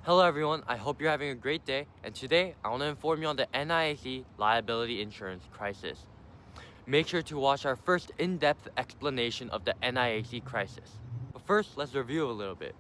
Hello everyone, I hope you're having a great day, and today I want to inform you on the NIAC liability insurance crisis. Make sure to watch our first in-depth explanation of the NIAC crisis. But first, let's review a little bit.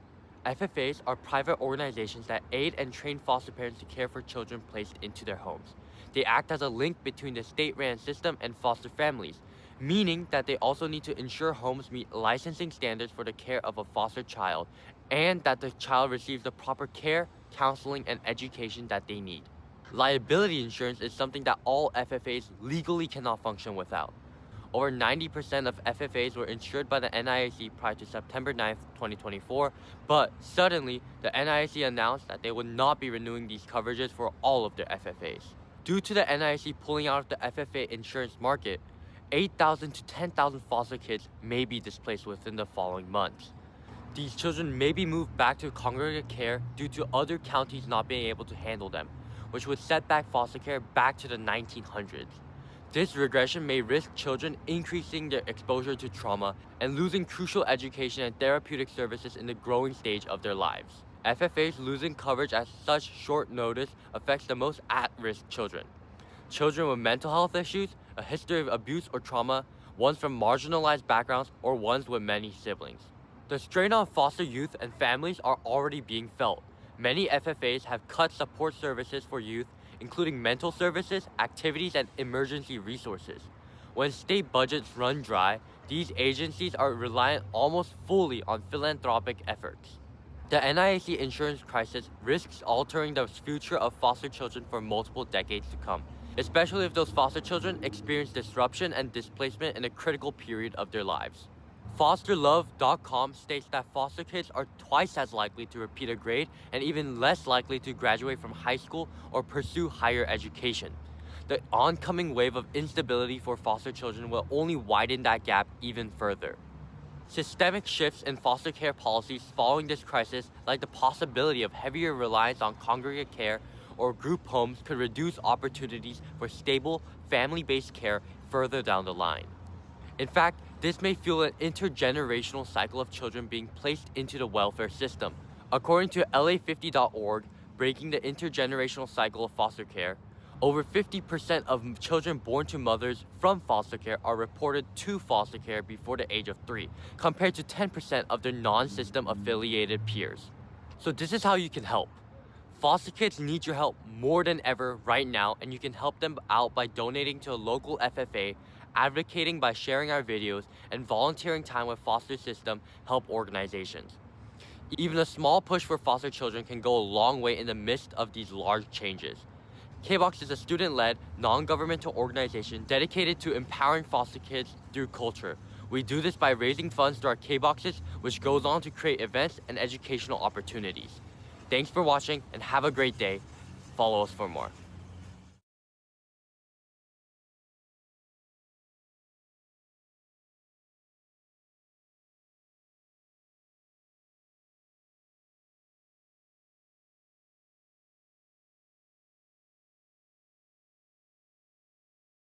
FFAs are private organizations that aid and train foster parents to care for children placed into their homes. They act as a link between the state-ran system and foster families, meaning that they also need to ensure homes meet licensing standards for the care of a foster child and that the child receives the proper care, counseling, and education that they need. Liability insurance is something that all FFAs legally cannot function without. Over 90% of FFAs were insured by the NIAC prior to September 9, 2024, but suddenly the NIAC announced that they would not be renewing these coverages for all of their FFAs. Due to the NIAC pulling out of the FFA insurance market, 8,000 to 10,000 foster kids may be displaced within the following months. These children may be moved back to congregate care due to other counties not being able to handle them, which would set back foster care back to the 1900s. This regression may risk children increasing their exposure to trauma and losing crucial education and therapeutic services in the growing stage of their lives. FFAs losing coverage at such short notice affects the most at-risk children. Children with mental health issues, a history of abuse or trauma, ones from marginalized backgrounds, or ones with many siblings. The strain on foster youth and families are already being felt. Many FFAs have cut support services for youth, including mental services, activities, and emergency resources. When state budgets run dry, these agencies are reliant almost fully on philanthropic efforts. The NIAC insurance crisis risks altering the future of foster children for multiple decades to come, especially if those foster children experience disruption and displacement in a critical period of their lives. FosterLove.com states that foster kids are twice as likely to repeat a grade and even less likely to graduate from high school or pursue higher education. The oncoming wave of instability for foster children will only widen that gap even further. Systemic shifts in foster care policies following this crisis, like the possibility of heavier reliance on congregate care or group homes, could reduce opportunities for stable, family-based care further down the line. In fact, this may fuel an intergenerational cycle of children being placed into the welfare system. According to LA50.org, Breaking the Intergenerational Cycle of Foster Care, over 50% of children born to mothers from foster care are reported to foster care before the age of 3, compared to 10% of their non-system affiliated peers. So this is how you can help. Foster kids need your help more than ever right now, and you can help them out by donating to a local FFA, advocating by sharing our videos, and volunteering time with foster system help organizations. Even a small push for foster children can go a long way in the midst of these large changes. K-Box is a student-led, non-governmental organization dedicated to empowering foster kids through culture. We do this by raising funds through our K-Boxes, which goes on to create events and educational opportunities. Thanks for watching and have a great day. Follow us for more.